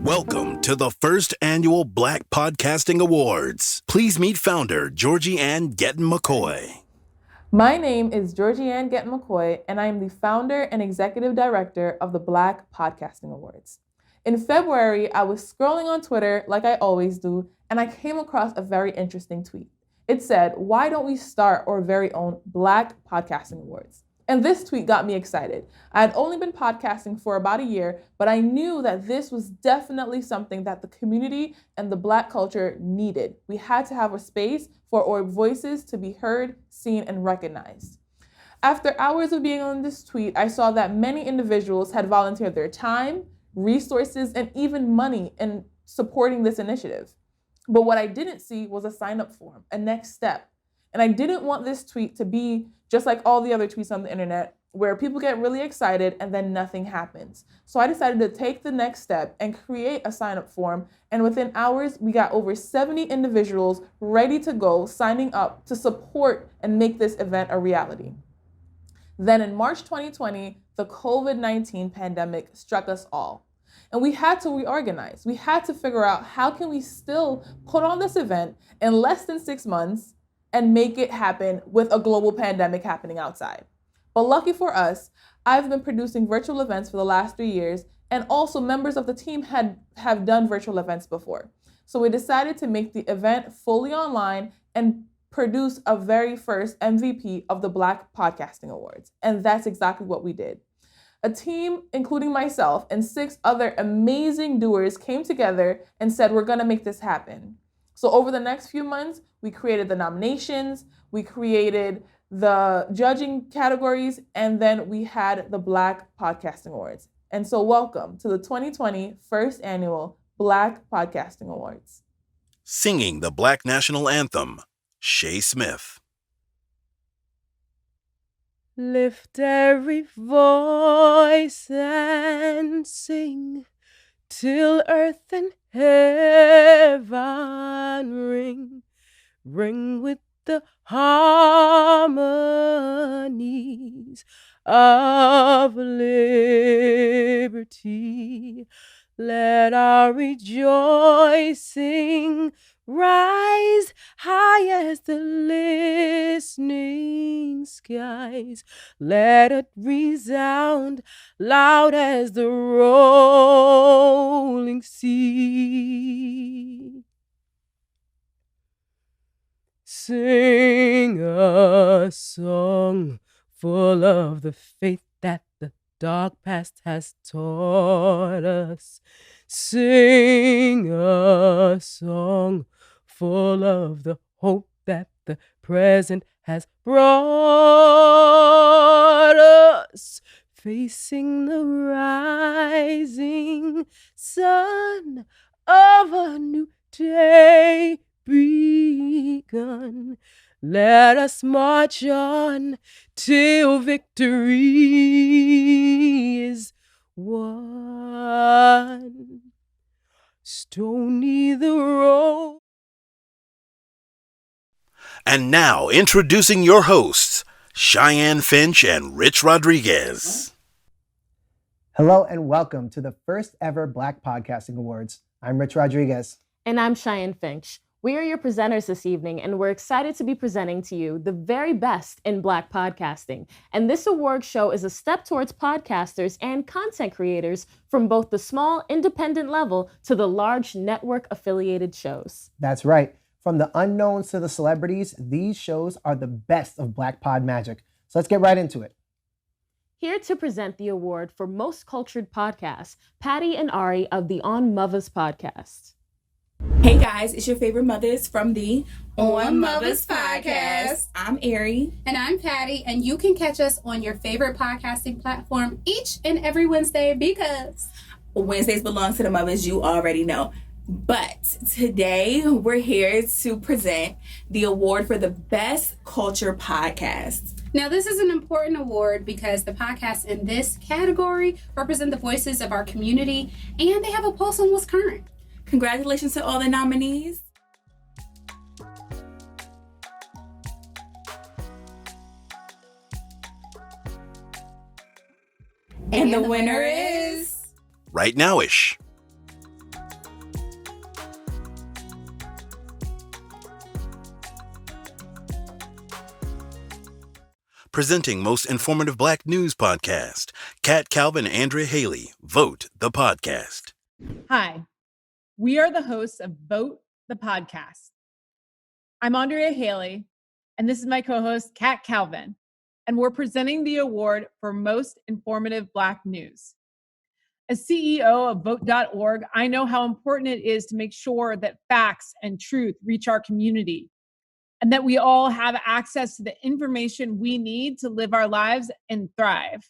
Welcome to the first annual Black Podcasting Awards. Please meet founder Georgie Ann Gettin McCoy. My name is Georgie Ann Gettin McCoy, and I am the founder and executive director of the Black Podcasting Awards. In February, I was scrolling on Twitter like I always do, and I came across a very interesting tweet. It said, "Why don't we start our very own Black Podcasting Awards?" And this tweet got me excited. I had only been podcasting for about a year, but I knew that this was definitely something that the community and the Black culture needed. We had to have a space for our voices to be heard, seen, and recognized. After hours of being on this tweet, I saw that many individuals had volunteered their time, resources, and even money in supporting this initiative. But what I didn't see was a sign-up form, a next step. And I didn't want this tweet to be just like all the other tweets on the internet where people get really excited and then nothing happens. So I decided to take the next step and create a sign-up form. And within hours, we got over 70 individuals ready to go, signing up to support and make this event a reality. Then in March 2020, the COVID-19 pandemic struck us all. And we had to reorganize. We had to figure out how can we still put on this event in less than 6 months and make it happen with a global pandemic happening outside. But lucky for us, I've been producing virtual events for the last 3 years, and also members of the team have done virtual events before. So we decided to make the event fully online and produce a very first MVP of the Black Podcasting Awards. And that's exactly what we did. A team, including myself and 6 other amazing doers, came together and said, we're gonna make this happen. So over the next few months, we created the nominations, we created the judging categories, and then we had the Black Podcasting Awards. And so welcome to the 2020 first annual Black Podcasting Awards. Singing the Black National Anthem, Shay Smith. Lift every voice and sing till earth and heaven ring. Ring with the harmonies of liberty. Let our rejoicing rise high as the listening skies. Let it resound loud as the rolling sea. Sing a song full of the faith that the dark past has taught us. Sing a song full of the hope that the present has brought us. Facing the rising sun of a new day begun. Let us march on till victory is won. Stony the road. And now, introducing your hosts, Cheyenne Finch and Rich Rodriguez. Hello and welcome to the first ever Black Podcasting Awards. I'm Rich Rodriguez. And I'm Cheyenne Finch. We are your presenters this evening, and we're excited to be presenting to you the very best in Black podcasting. And this award show is a step towards podcasters and content creators from both the small independent level to the large network-affiliated shows. That's right. From the unknowns to the celebrities, these shows are the best of Black Pod magic. So let's get right into it. Here to present the award for Most Cultured Podcast, Patty and Ari of the On Mothers podcast. Hey guys, it's your favorite mothers from the On Mothers podcast. I'm Ari. And I'm Patty, and you can catch us on your favorite podcasting platform each and every Wednesday because Wednesdays belong to the mothers, you already know. But today we're here to present the award for the Best Culture Podcast. Now, this is an important award because the podcasts in this category represent the voices of our community, and they have a pulse on what's current. Congratulations to all the nominees. And the winner is... Right Now-ish. Presenting Most Informative Black News Podcast, Kat Calvin and Andrea Haley, Vote the Podcast. Hi, we are the hosts of Vote the Podcast. I'm Andrea Haley, and this is my co-host, Kat Calvin, and we're presenting the award for Most Informative Black News. As CEO of Vote.org, I know how important it is to make sure that facts and truth reach our community, and that we all have access to the information we need to live our lives and thrive.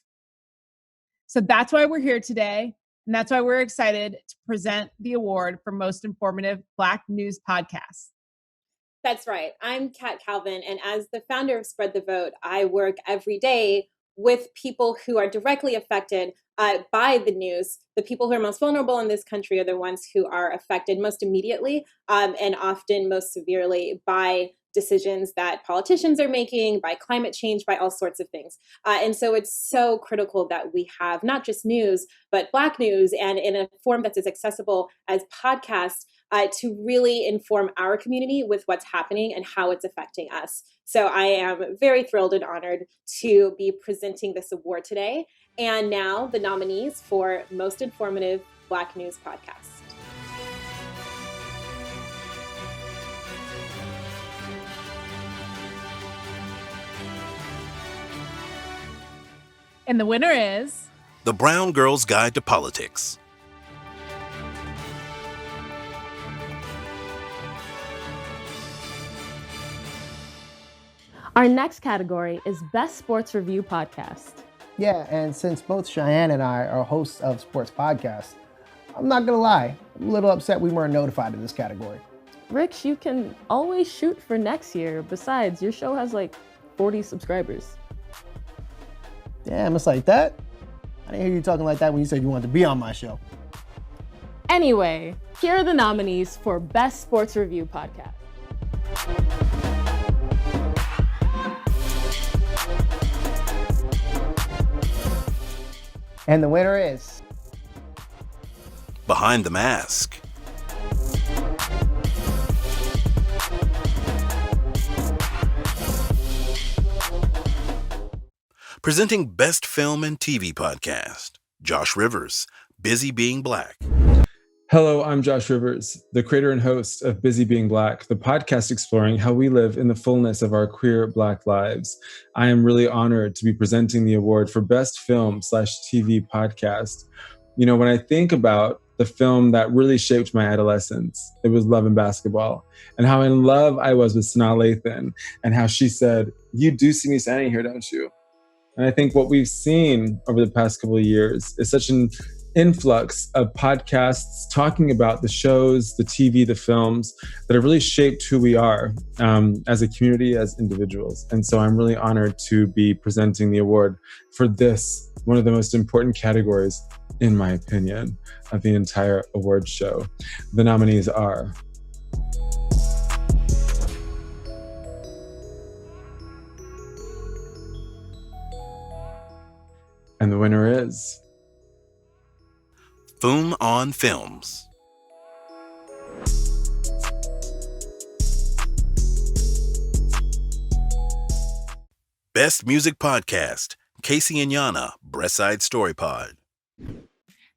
So that's why we're here today, and that's why we're excited to present the award for Most Informative Black News Podcast. That's right. I'm Kat Calvin, and as the founder of Spread the Vote, I work every day with people who are directly affected by the news. The people who are most vulnerable in this country are the ones who are affected most immediately and often most severely by decisions that politicians are making, by climate change, by all sorts of things. And so it's so critical that we have not just news, but Black news, and in a form that's as accessible as podcasts, to really inform our community with what's happening and how it's affecting us. So I am very thrilled and honored to be presenting this award today. And now the nominees for Most Informative Black News Podcast. And the winner is The Brown Girl's Guide to Politics. Our next category is Best Sports Review Podcast. Yeah, and since both Cheyenne and I are hosts of sports podcasts, I'm not gonna lie, I'm a little upset we weren't notified of this category. Rich, you can always shoot for next year. Besides, your show has like 40 subscribers. Damn, it's like that? I didn't hear you talking like that when you said you wanted to be on my show. Anyway, here are the nominees for Best Sports Review Podcast. And the winner is Behind the Mask. Presenting Best Film and TV Podcast, Josh Rivers, Busy Being Black. Hello, I'm Josh Rivers, the creator and host of Busy Being Black, the podcast exploring how we live in the fullness of our queer Black lives. I am really honored to be presenting the award for Best Film/TV Podcast. You know, when I think about the film that really shaped my adolescence, it was Love and Basketball, and how in love I was with Sanaa Lathan, and how she said, "You do see me standing here, don't you?" And I think what we've seen over the past couple of years is such an influx of podcasts talking about the shows, the TV, the films that have really shaped who we are as a community, as individuals. And so I'm really honored to be presenting the award for this, one of the most important categories, in my opinion, of the entire award show. The nominees are and the winner is Foom on Films. Best Music Podcast, Casey and Yana, Breastside Story Pod.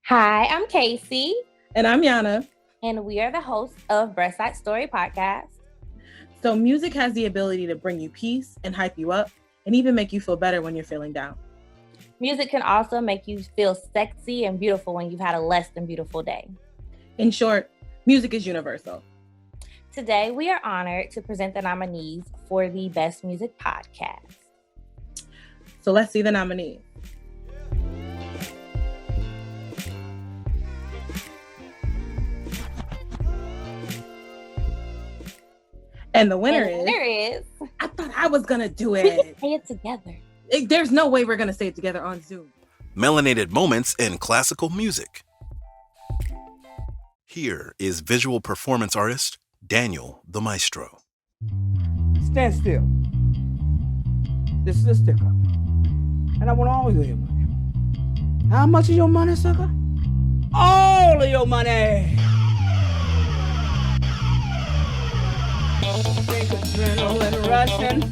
Hi, I'm Casey. And I'm Yana. And we are the hosts of Breastside Story Podcast. So music has the ability to bring you peace and hype you up and even make you feel better when you're feeling down. Music can also make you feel sexy and beautiful when you've had a less than beautiful day. In short, music is universal. Today, we are honored to present the nominees for the Best Music Podcast. So let's see the nominees. And the winner is... I thought I was going to do it. We can say it together. There's no way we're going to say it together on Zoom. Melanated Moments in Classical Music. Here is visual performance artist Daniel the Maestro. Stand still. This is a sticker. And I want all of your money. How much is your money, sucker? All of your money! Think adrenaline rushing.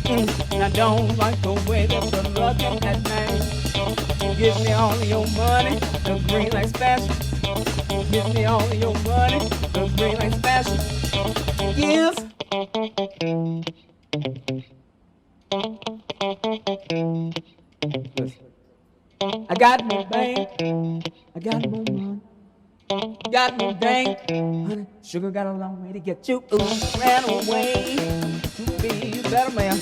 And I don't like the way that you're looking at me. Give me all of your money, the green light special. Give me all of your money, the green light special. Give. I got no bank, I got no money, got no bank, honey. Sugar got a long way to get you. Ooh, ran away to be a better man.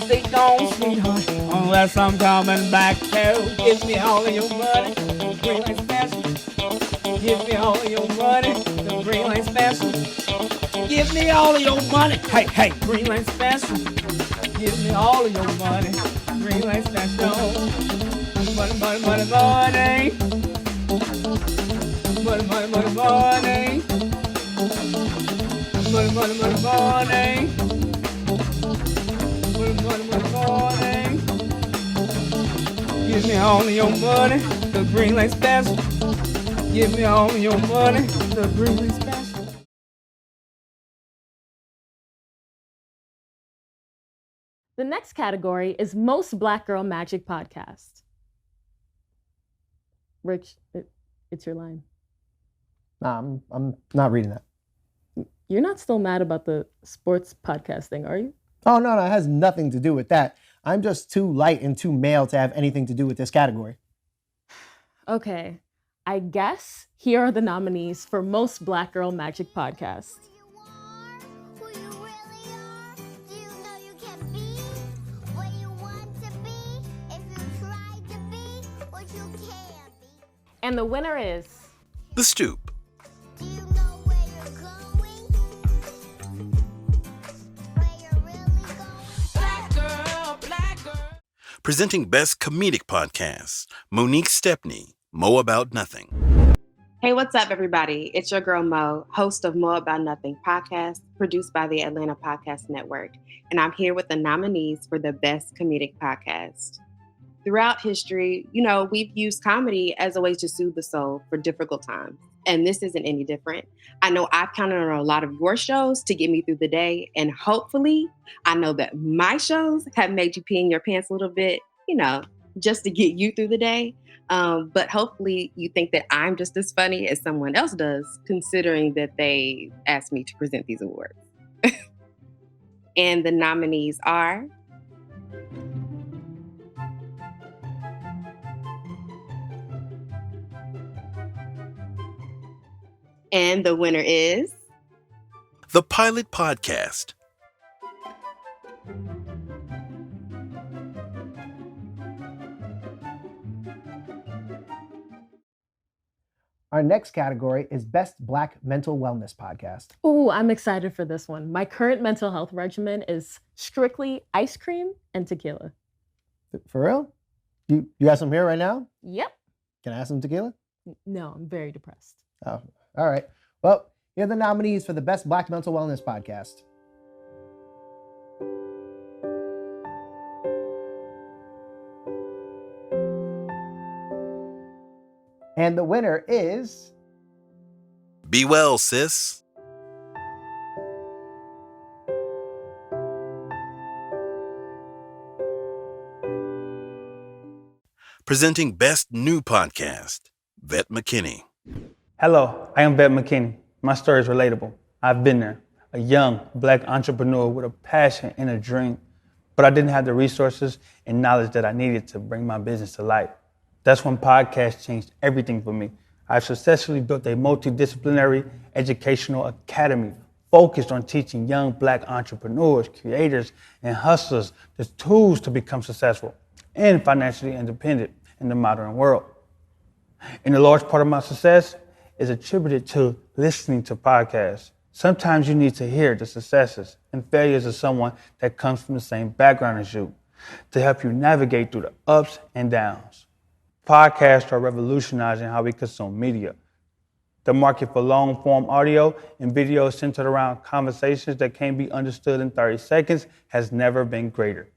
Stay gone, sweetheart, unless I'm coming back to. Give me all of your money, the green light special. Give me all of your money, the green light special. Give me all of your money, hey, hey, green light special. Give me all of your money, green light special. Money, money, money, money. Money, money, money, money. Money, money, money, money. Money, money, money, money. Give me all of your money, the green light special. Give me all of your money, the green light special. The next category is Most Black Girl Magic Podcast. Rich, it's your line. Nah, I'm not reading that. You're not still mad about the sports podcasting, are you? Oh, no, it has nothing to do with that. I'm just too light and too male to have anything to do with this category. Okay, I guess here are the nominees for Most Black Girl Magic Podcast. And the winner is... The Stoop. Presenting Best Comedic Podcast, Monique Stepney, Mo About Nothing. Hey, what's up, everybody? It's your girl, Mo, host of Mo About Nothing podcast, produced by the Atlanta Podcast Network. And I'm here with the nominees for the Best Comedic Podcast. Throughout history, we've used comedy as a way to soothe the soul for difficult times. And this isn't any different. I know I've counted on a lot of your shows to get me through the day. And hopefully, I know that my shows have made you pee in your pants a little bit, just to get you through the day. But hopefully you think that I'm just as funny as someone else does, considering that they asked me to present these awards. And the nominees are... And the winner is... The Pilot Podcast. Our next category is Best Black Mental Wellness Podcast. Ooh, I'm excited for this one. My current mental health regimen is strictly ice cream and tequila. For real? You have some here right now? Yep. Can I have some tequila? No, I'm very depressed. Oh, all right. Well, here are the nominees for the Best Black Mental Wellness Podcast. And the winner is... Be well, sis. Presenting Best New Podcast, Vet McKinney. Hello, I am Vet McKinney. My story is relatable. I've been there, a young Black entrepreneur with a passion and a dream, but I didn't have the resources and knowledge that I needed to bring my business to life. That's when podcasts changed everything for me. I've successfully built a multidisciplinary educational academy focused on teaching young Black entrepreneurs, creators, and hustlers the tools to become successful and financially independent in the modern world. And a large part of my success is attributed to listening to podcasts. Sometimes you need to hear the successes and failures of someone that comes from the same background as you to help you navigate through the ups and downs. Podcasts are revolutionizing how we consume media. The market for long-form audio and video centered around conversations that can't be understood in 30 seconds has never been greater.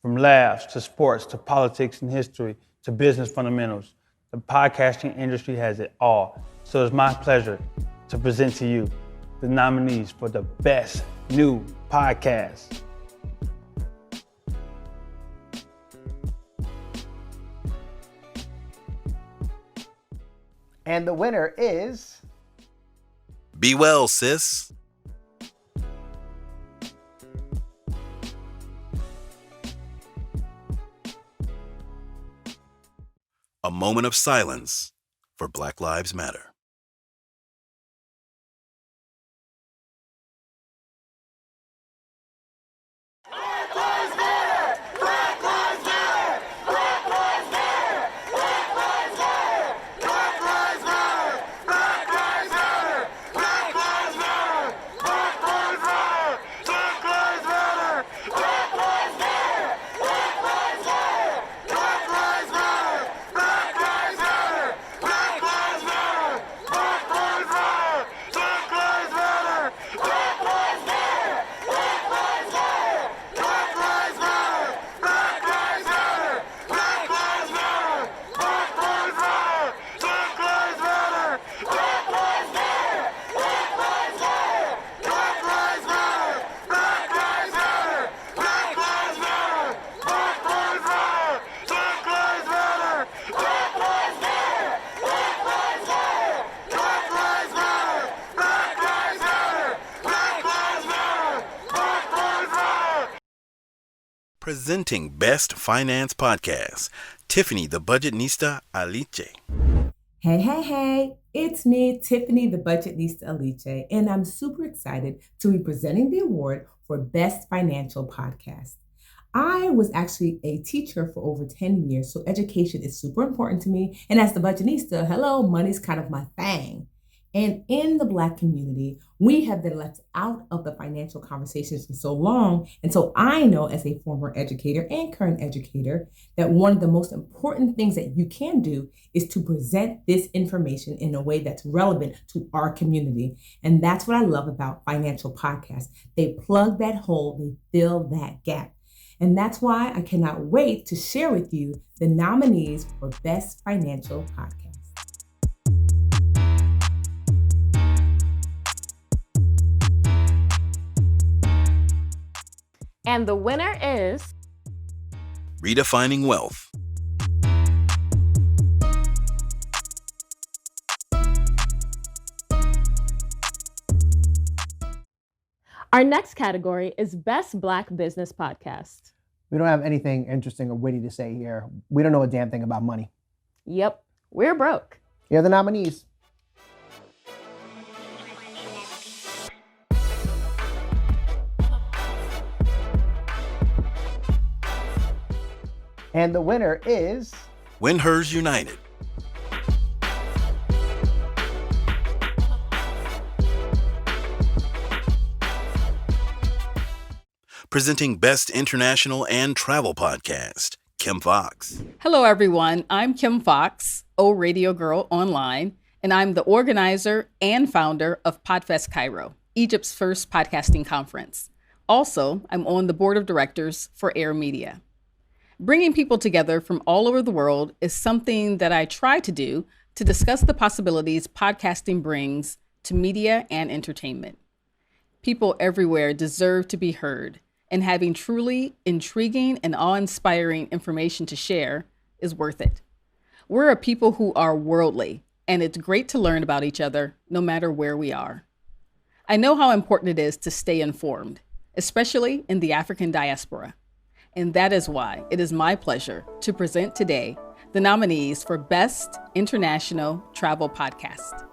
From laughs to sports to politics and history to business fundamentals, the podcasting industry has it all. So it's my pleasure to present to you the nominees for the Best New Podcast. And the winner is... Be well, sis. A moment of silence for Black Lives Matter. Presenting Best Finance Podcast, Tiffany the Budgetnista Aliche. Hey, it's me, Tiffany the Budgetnista Aliche, and I'm super excited to be presenting the award for Best Financial Podcast. I was actually a teacher for over 10 years, so education is super important to me, and as the Budgetnista, hello, money's kind of my thing. And in the Black community, we have been left out of the financial conversations for so long. And so I know as a former educator and current educator that one of the most important things that you can do is to present this information in a way that's relevant to our community. And that's what I love about financial podcasts. They plug that hole, they fill that gap. And that's why I cannot wait to share with you the nominees for Best Financial Podcast. And the winner is... Redefining Wealth. Our next category is Best Black Business Podcast. We don't have anything interesting or witty to say here. We don't know a damn thing about money. Yep, we're broke. Here are the nominees. And the winner is... Win Hers United. Presenting Best International and Travel Podcast, Kim Fox. Hello, everyone. I'm Kim Fox, O Radio Girl Online, and I'm the organizer and founder of Podfest Cairo, Egypt's first podcasting conference. Also, I'm on the board of directors for Air Media. Bringing people together from all over the world is something that I try to do to discuss the possibilities podcasting brings to media and entertainment. People everywhere deserve to be heard, and having truly intriguing and awe-inspiring information to share is worth it. We're a people who are worldly, and it's great to learn about each other no matter where we are. I know how important it is to stay informed, especially in the African diaspora. And that is why it is my pleasure to present today the nominees for Best International Travel Podcast.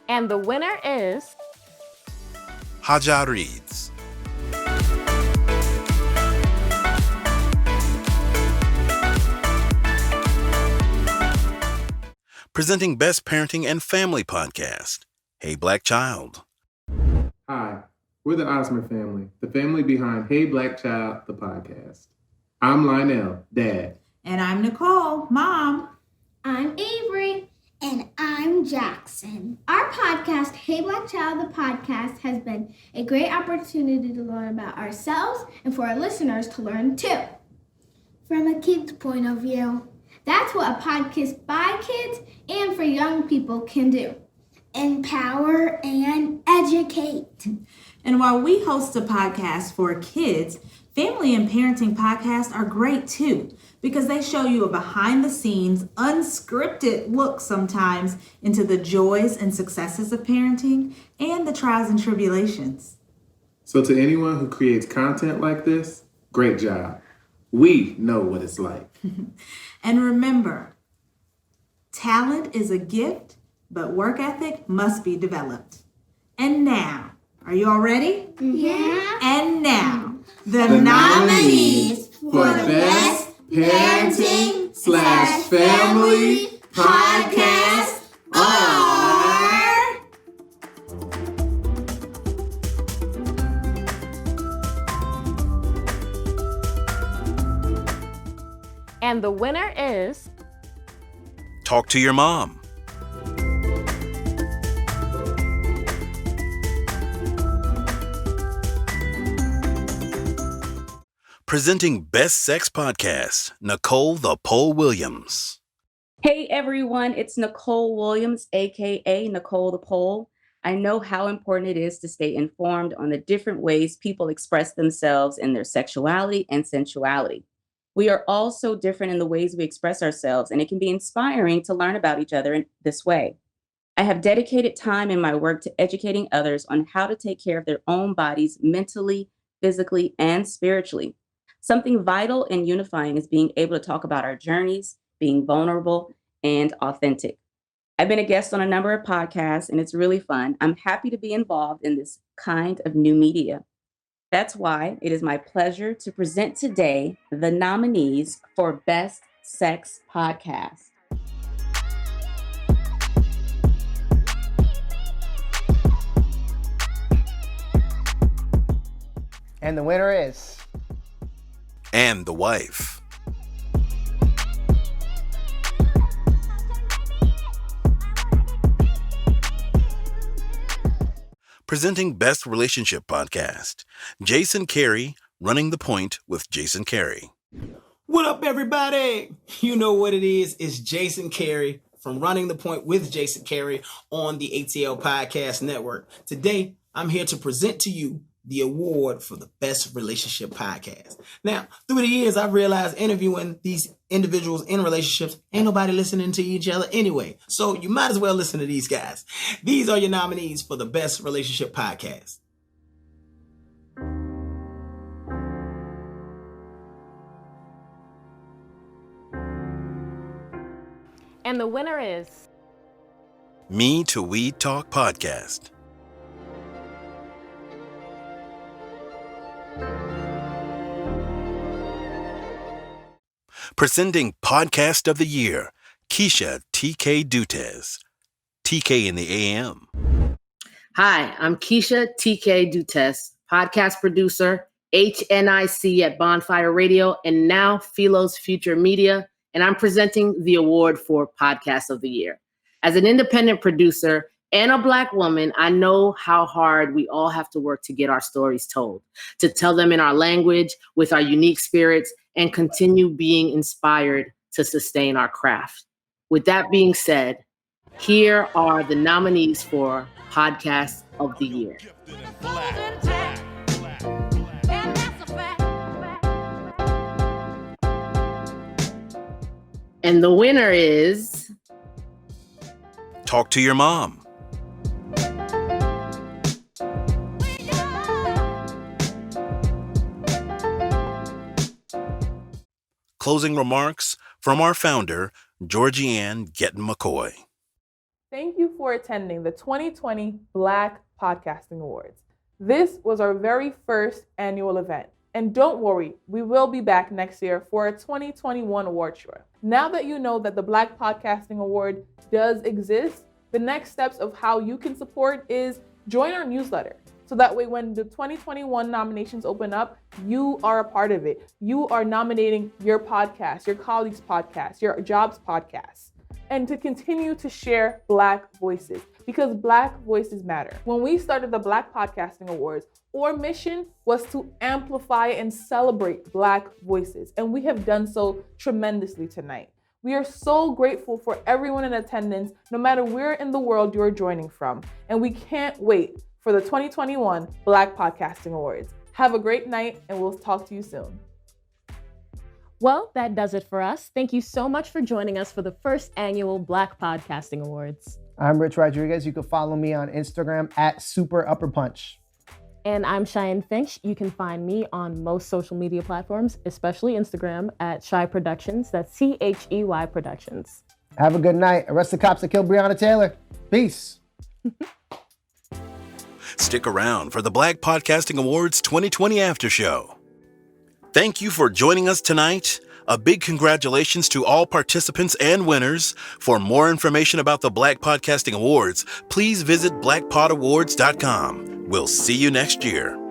And the winner is... Haja Reads. Presenting Best Parenting and Family Podcast, Hey Black Child. Hi, we're the Osmer family, the family behind Hey Black Child, the podcast. I'm Lionel, Dad. And I'm Nicole, Mom. I'm Avery. And I'm Jackson. Our podcast, Hey Black Child, the podcast, has been a great opportunity to learn about ourselves and for our listeners to learn too. From a kid's point of view. That's what a podcast by kids and for young people can do. Empower and educate. And while we host a podcast for kids, family and parenting podcasts are great too, because they show you a behind the scenes, unscripted look sometimes into the joys and successes of parenting and the trials and tribulations. So to anyone who creates content like this, great job. We know what it's like. And remember, talent is a gift, but work ethic must be developed. And now, are you all ready? Yeah. And now, the nominees for the Best Parenting/Family Podcast are... And the winner is... Talk to Your Mom. Presenting Best Sex Podcast, Nicole the Pole Williams. Hey everyone, it's Nicole Williams, aka Nicole the Pole. I know how important it is to stay informed on the different ways people express themselves in their sexuality and sensuality. We are all so different in the ways we express ourselves, and it can be inspiring to learn about each other in this way. I have dedicated time in my work to educating others on how to take care of their own bodies mentally, physically, and spiritually. Something vital and unifying is being able to talk about our journeys, being vulnerable, and authentic. I've been a guest on a number of podcasts, and it's really fun. I'm happy to be involved in this kind of new media. That's why it is my pleasure to present today the nominees for Best Sex Podcast. And the winner is... And the Wife. Presenting Best Relationship Podcast, Jason Carey, Running the Point with Jason Carey. What up, everybody? You know what it is. It's Jason Carey from Running the Point with Jason Carey on the ATL Podcast Network. Today, I'm here to present to you the award for the Best Relationship Podcast. Now, through the years, I've realized interviewing these individuals in relationships, ain't nobody listening to each other anyway. So you might as well listen to these guys. These are your nominees for the Best Relationship Podcast. And the winner is... Me to We Talk Podcast. Presenting Podcast of the Year, Keisha TK Dutez. TK in the AM. Hi, I'm Keisha TK Dutez, podcast producer, HNIC at Bonfire Radio, and now Philo's Future Media, and I'm presenting the award for Podcast of the Year. As an independent producer and a Black woman, I know how hard we all have to work to get our stories told, to tell them in our language, with our unique spirits, and continue being inspired to sustain our craft. With that being said, here are the nominees for Podcast of the Year. And the winner is... Talk to Your Mom. Closing remarks from our founder, Georgianne Gettin McCoy. Thank you for attending the 2020 Black Podcasting Awards. This was our very first annual event. And don't worry, we will be back next year for our 2021 award show. Now that you know that the Black Podcasting Award does exist, the next steps of how you can support is join our newsletter. So that way, when the 2021 nominations open up, you are a part of it. You are nominating your podcast, your colleagues' podcast, your job's podcast, and to continue to share Black voices, because Black voices matter. When we started the Black Podcasting Awards, our mission was to amplify and celebrate Black voices, and we have done so tremendously tonight. We are so grateful for everyone in attendance, no matter where in the world you're joining from, and we can't wait for the 2021 Black Podcasting Awards. Have a great night, and we'll talk to you soon. Well, that does it for us. Thank you so much for joining us for the first annual Black Podcasting Awards. I'm Rich Rodriguez. You can follow me on Instagram at Super Upper Punch. And I'm Cheyenne Finch. You can find me on most social media platforms, especially Instagram, at Shy Productions. That's CHEY Productions. Have a good night. Arrest the cops that killed Breonna Taylor. Peace. Stick around for the Black Podcasting Awards 2020 After Show. Thank you for joining us tonight. A big congratulations to all participants and winners. For more information about the Black Podcasting Awards, please visit blackpodawards.com. We'll see you next year.